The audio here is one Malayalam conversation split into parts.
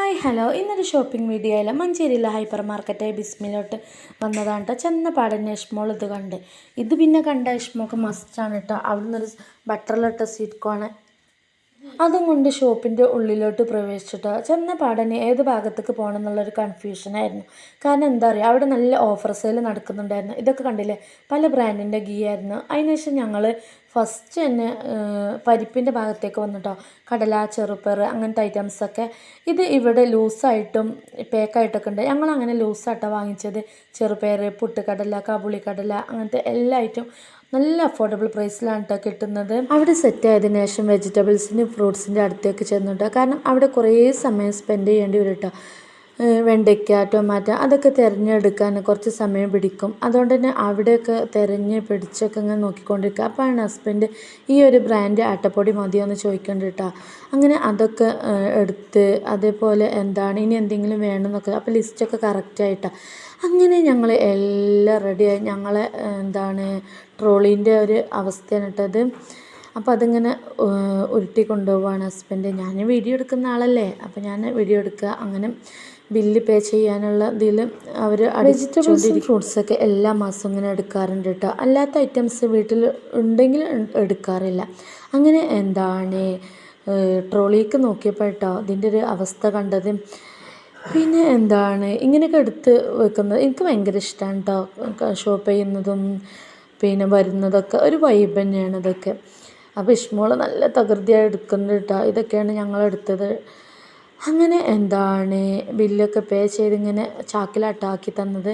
ഹായ് ഹലോ ഇന്നൊരു ഷോപ്പിംഗ് വീഡിയോയിൽ മഞ്ചേരിയിലെ ഹൈപ്പർ മാർക്കറ്റായ ബിസ്മിലോട്ട് വന്നതാണ് കേട്ടോ. ചെന്നപാടന്നെ ഇഷ്മോൾ ഇത് കണ്ട് ഇത് പിന്നെ കണ്ട ഇഷ്മോൾക്ക് മസ്റ്റാണ് കേട്ടോ. അവിടെ നിന്നൊരു ബട്ടറിലിട്ട സ്വീറ്റ് കോണ് അതും കൊണ്ട് ഷോപ്പിൻ്റെ ഉള്ളിലോട്ട് പ്രവേശിച്ചിട്ട് ചെന്നപാടന്നെ ഏത് ഭാഗത്തേക്ക് പോകണം എന്നുള്ളൊരു കൺഫ്യൂഷനായിരുന്നു. കാരണം എന്താ പറയുക, അവിടെ നല്ല ഓഫർ സെയിൽ നടക്കുന്നുണ്ടായിരുന്നു. ഇതൊക്കെ കണ്ടില്ലേ, പല ബ്രാൻഡിൻ്റെ ഗീ ആയിരുന്നു. അതിനുശേഷം ഞങ്ങൾ ഫസ്റ്റ് തന്നെ പരിപ്പിൻ്റെ ഭാഗത്തേക്ക് വന്നിട്ടോ. കടല, ചെറുപ്പയർ അങ്ങനത്തെ ഐറ്റംസൊക്കെ ഇത് ഇവിടെ ലൂസായിട്ടും പേക്കായിട്ടൊക്കെ ഉണ്ട്. ഞങ്ങളങ്ങനെ ലൂസായിട്ടാണ് വാങ്ങിച്ചത്. ചെറുപയർ, പുട്ടുകടല, കാബൂളിക്കടല അങ്ങനത്തെ എല്ലാ ഐറ്റം നല്ല അഫോർഡബിൾ പ്രൈസിലാണ് കേട്ടോ കിട്ടുന്നത്. അവിടെ സെറ്റ് ആയതിനു ശേഷം വെജിറ്റബിൾസിൻ്റെ ഫ്രൂട്ട്സിൻ്റെ അടുത്തേക്ക് ചെന്നിട്ടോ. കാരണം അവിടെ കുറേ സമയം സ്പെൻഡ് ചെയ്യേണ്ടി വരും കേട്ടോ. വെണ്ടയ്ക്ക, ടൊമാറ്റോ അതൊക്കെ തിരഞ്ഞെടുക്കാൻ കുറച്ച് സമയം പിടിക്കും. അതുകൊണ്ട് തന്നെ അവിടെയൊക്കെ തിരഞ്ഞ് പിടിച്ചൊക്കെ ഇങ്ങനെ നോക്കിക്കൊണ്ടിരിക്കുക. അപ്പോഴാണ് ഹസ്ബൻഡ് ഈ ഒരു ബ്രാൻഡ് ആട്ടപ്പൊടി മതിയോ എന്ന് ചോദിക്കേണ്ടി കേട്ടോ. അങ്ങനെ അതൊക്കെ എടുത്ത് അതേപോലെ എന്താണ് ഇനി എന്തെങ്കിലും വേണമെന്നൊക്കെ അപ്പോൾ ലിസ്റ്റൊക്കെ കറക്റ്റായിട്ടാണ്. അങ്ങനെ ഞങ്ങൾ എല്ലാം റെഡിയായി. ഞങ്ങളെ ട്രോളീൻ്റെ ഒരു അവസ്ഥയാണ് കേട്ടത്. അപ്പോൾ അതിങ്ങനെ ഉരുട്ടി കൊണ്ടുപോവാണ് ഹസ്ബൻഡ്. ഞാൻ വീഡിയോ എടുക്കുന്ന ആളല്ലേ, അപ്പോൾ ഞാൻ വീഡിയോ എടുക്കുക. അങ്ങനെ ബില്ല് പേ ചെയ്യാനുള്ള ഇതിൽ അവർ വെജിറ്റബിൾസും ഫ്രൂട്ട്സൊക്കെ എല്ലാ മാസവും ഇങ്ങനെ എടുക്കാറുണ്ട് കേട്ടോ. അല്ലാത്ത ഐറ്റംസ് വീട്ടിൽ ഉണ്ടെങ്കിൽ എടുക്കാറില്ല. അങ്ങനെ ട്രോളിക്ക് നോക്കിയപ്പോൾ കേട്ടോ ഇതിൻ്റെ ഒരു അവസ്ഥ കണ്ടത്. പിന്നെ ഇങ്ങനെയൊക്കെ എടുത്ത് വെക്കുന്നത് എനിക്ക് ഭയങ്കര ഇഷ്ടമാണ് കേട്ടോ. ഷോപ്പ് ചെയ്യുന്നതും പിന്നെ വരുന്നതൊക്കെ ഒരു വൈബ് തന്നെയാണ് ഇതൊക്കെ. അപ്പോൾ ഇഷ്മോൾ നല്ല തകൃതിയായി എടുക്കുന്നുണ്ട് കേട്ടോ. ഇതൊക്കെയാണ് ഞങ്ങളെടുത്തത്. അങ്ങനെ ബില്ലൊക്കെ പേ ചെയ്ത് ഇങ്ങനെ ചാക്കിലാട്ടാക്കി തന്നത്.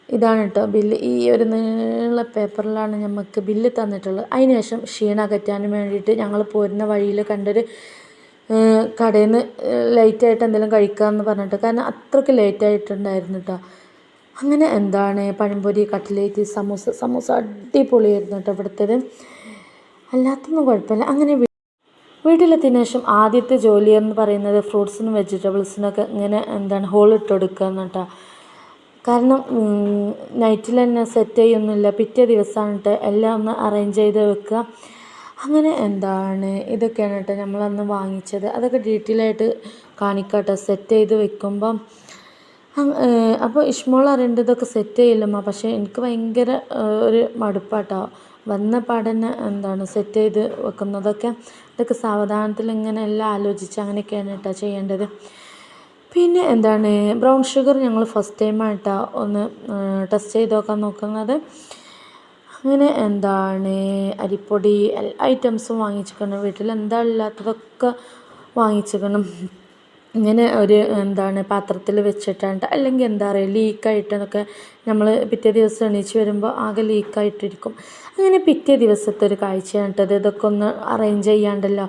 ഇതാണ് കേട്ടോ ബില്ല്. ഈ ഒരു നീള പേപ്പറിലാണ് നമുക്ക് ബില്ല് തന്നിട്ടുള്ളത്. അതിനുശേഷം ക്ഷീണം അകറ്റാനും വേണ്ടിയിട്ട് ഞങ്ങൾ പോരുന്ന വഴിയിൽ കണ്ടൊരു കടയിൽ നിന്ന് ലേറ്റായിട്ട് എന്തെങ്കിലും കഴിക്കാമെന്ന് പറഞ്ഞിട്ട്, കാരണം അത്രയ്ക്ക് ലേറ്റായിട്ടുണ്ടായിരുന്നു കേട്ടോ. അങ്ങനെ പഴംപൊരി, കട്ട്ലേറ്റ്, സമൂസ അടിപൊളിയായിരുന്നു കേട്ടോ ഇവിടുത്തേത്. അല്ലാത്തൊന്നും കുഴപ്പമില്ല. അങ്ങനെ വീട്ടിലെത്തിയതിനു ശേഷം ആദ്യത്തെ ജോലി എന്ന് പറയുന്നത് ഫ്രൂട്ട്സിനും വെജിറ്റബിൾസിനൊക്കെ ഇങ്ങനെ ഹോളിട്ട് കൊടുക്കുക എന്നിട്ടാ. കാരണം നൈറ്റിൽ തന്നെ സെറ്റ് ചെയ്യൊന്നുമില്ല, പിറ്റേ ദിവസമാണ് കേട്ടോ എല്ലാം ഒന്ന് അറേഞ്ച് ചെയ്ത് വെക്കുക. അങ്ങനെ ഇതൊക്കെയാണ് കേട്ടോ നമ്മളന്ന് വാങ്ങിച്ചത്. അതൊക്കെ ഡീറ്റെയിലായിട്ട് കാണിക്കാം കേട്ടോ സെറ്റ് ചെയ്ത് വെക്കുമ്പം. അപ്പോൾ ഇഷ്മോൾ അറിയേണ്ടത് ഇതൊക്കെ സെറ്റ് ചെയ്യില്ലമ്മ, പക്ഷേ എനിക്ക് ഭയങ്കര ഒരു മടുപ്പാട്ടോ വന്ന പാടന്നെ സെറ്റ് ചെയ്ത് വെക്കുന്നതൊക്കെ. ഇതൊക്കെ സാവധാനത്തിൽ ഇങ്ങനെ എല്ലാം ആലോചിച്ച് അങ്ങനെയൊക്കെയാണ് കേട്ടോ ചെയ്യേണ്ടത്. പിന്നെ ബ്രൗൺ ഷുഗർ ഞങ്ങൾ ഫസ്റ്റ് ടൈമായിട്ടാണ് ഒന്ന് ടെസ്റ്റ് ചെയ്ത് നോക്കുന്നത്. അങ്ങനെ അരിപ്പൊടി എല്ലാ ഐറ്റംസും വാങ്ങിച്ചിരിക്കണം. വീട്ടിൽ എന്താ ഇല്ലാത്തതൊക്കെ വാങ്ങിച്ചിരിക്കണം. ഇങ്ങനെ ഒരു പാത്രത്തിൽ വെച്ചിട്ടാണ്. അല്ലെങ്കിൽ എന്താ പറയുക, ലീക്കായിട്ടൊക്കെ നമ്മൾ പിറ്റേ ദിവസം എണീച്ച് വരുമ്പോൾ ആകെ ലീക്കായിട്ടിരിക്കും. അങ്ങനെ പിറ്റേ ദിവസത്തെ ഒരു കാഴ്ചയാണ് കേട്ടത്. ഇതൊക്കെ ഒന്ന് അറേഞ്ച് ചെയ്യാണ്ടല്ലോ,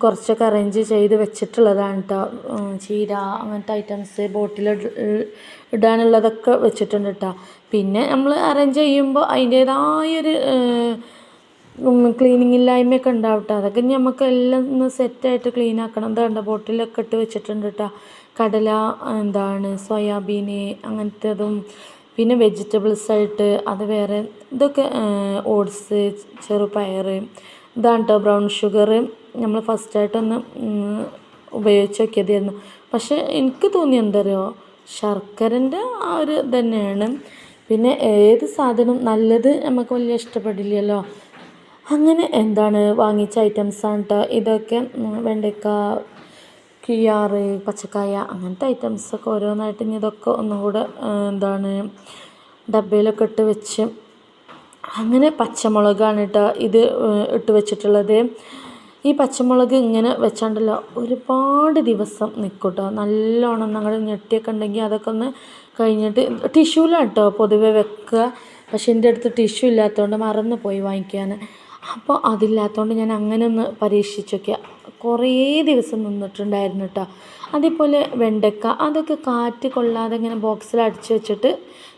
കുറച്ചൊക്കെ അറേഞ്ച് ചെയ്ത് വെച്ചിട്ടുള്ളതാണ് കേട്ടോ. ചീര അങ്ങനത്തെ ഐറ്റംസ് ബോട്ടിൽ ഇടാനുള്ളതൊക്കെ വെച്ചിട്ടുണ്ട് കേട്ടോ. പിന്നെ നമ്മൾ അറേഞ്ച് ചെയ്യുമ്പോൾ അതിൻ്റേതായൊരു ക്ലീനിങ് ഇല്ലായ്മയൊക്കെ ഉണ്ടാവും കേട്ടോ. അതൊക്കെ നമുക്ക് എല്ലാം ഒന്ന് സെറ്റായിട്ട് ക്ലീൻ ആക്കണം. ബോട്ടിലൊക്കെ ഇട്ട് വെച്ചിട്ടുണ്ട് കേട്ടോ. കടല, സോയാബീന് അങ്ങനത്തതും, പിന്നെ വെജിറ്റബിൾസായിട്ട് അത് വേറെ. ഇതൊക്കെ ഓട്സ്, ചെറുപയർ, ഇതാണ് കേട്ടോ ബ്രൗൺ ഷുഗർ. നമ്മൾ ഫസ്റ്റായിട്ടൊന്ന് ഉപയോഗിച്ച് നോക്കിയതായിരുന്നു. പക്ഷേ എനിക്ക് തോന്നി എന്തറിയോ, ശർക്കരൻ്റെ ആ ഒരു തന്നെയാണ്. പിന്നെ ഏത് സാധനം നല്ലത് നമുക്ക് വലിയ ഇഷ്ടപ്പെടില്ലല്ലോ. അങ്ങനെ വാങ്ങിച്ച ഐറ്റംസാണ് കേട്ടോ ഇതൊക്കെ. വെണ്ടയ്ക്ക, കിയാർ, പച്ചക്കായ അങ്ങനത്തെ ഐറ്റംസൊക്കെ ഓരോന്നായിട്ട് ഇനി ഇതൊക്കെ ഒന്നും കൂടെ ഡബ്ബയിലൊക്കെ ഇട്ട് വെച്ച്. അങ്ങനെ പച്ചമുളകാണ് കേട്ടോ ഇത് ഇട്ട് വെച്ചിട്ടുള്ളത്. ഈ പച്ചമുളക് ഇങ്ങനെ വെച്ചാണ്ടല്ലോ ഒരുപാട് ദിവസം നിൽക്കും കേട്ടോ. നല്ലോണം ഞങ്ങൾ ഞെട്ടിയൊക്കെ ഉണ്ടെങ്കിൽ അതൊക്കെ ഒന്ന് കഴിഞ്ഞിട്ട് ടിഷ്യൂലാണ് കേട്ടോ പൊതുവെ വെക്കുക. പക്ഷെ എൻ്റെ അടുത്ത് ടിഷ്യൂ ഇല്ലാത്തതുകൊണ്ട് മറന്നു പോയി വാങ്ങിക്കാൻ. അപ്പോൾ അതില്ലാത്തതുകൊണ്ട് ഞാൻ അങ്ങനെ ഒന്ന് പരീക്ഷിച്ച് നോക്കിയാൽ കുറേ ദിവസം നിന്നിട്ടുണ്ടായിരുന്നു കേട്ടോ. അതേപോലെ വെണ്ടയ്ക്ക അതൊക്കെ കാറ്റ് കൊള്ളാതെ ഇങ്ങനെ ബോക്സിൽ അടിച്ച് വെച്ചിട്ട്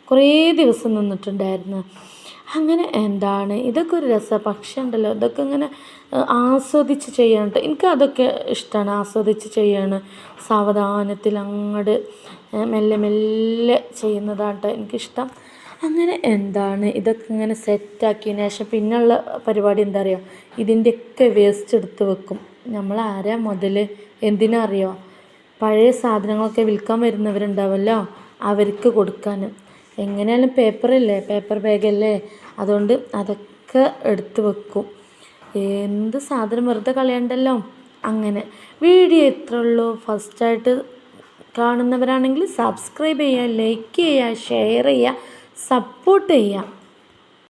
കുറേ ദിവസം നിന്നിട്ടുണ്ടായിരുന്നു. അങ്ങനെ ഇതൊക്കെ ഒരു രസം. പക്ഷേ ഉണ്ടല്ലോ ഇതൊക്കെ ഇങ്ങനെ ആസ്വദിച്ച് ചെയ്യണം കേട്ടോ. എനിക്ക് അതൊക്കെ ഇഷ്ടമാണ്, ആസ്വദിച്ച് ചെയ്യാണ്. സാവധാനത്തിൽ അങ്ങോട്ട് മെല്ലെ മെല്ലെ ചെയ്യുന്നതാണ് കേട്ടോ എനിക്കിഷ്ടം. അങ്ങനെ ഇതൊക്കെ ഇങ്ങനെ സെറ്റാക്കിയതിന് ശേഷം പിന്നെയുള്ള പരിപാടി എന്താ അറിയോ, ഇതിൻ്റെയൊക്കെ വേസ്റ്റ് എടുത്ത് വെക്കും. നമ്മൾ ആരാ മുതൽ എന്തിനാ അറിയോ, പഴയ സാധനങ്ങളൊക്കെ വിൽക്കാൻ വരുന്നവരുണ്ടാവുമല്ലോ അവർക്ക് കൊടുക്കാൻ. എങ്ങനെയാലും പേപ്പറല്ലേ, പേപ്പർ ബാഗല്ലേ, അതുകൊണ്ട് അതൊക്കെ എടുത്ത് വെക്കും. എന്ത് സാധനം വെറുതെ കളയണ്ടല്ലോ. അങ്ങനെ വീഡിയോ ഇത്രേ ഉള്ളൂ. ഫസ്റ്റായിട്ട് കാണുന്നവരാണെങ്കിൽ സബ്സ്ക്രൈബ് ചെയ്യുക, ലൈക്ക് ചെയ്യുക, ഷെയർ ചെയ്യുക, സപ്പോർട്ട് ചെയ്യുക.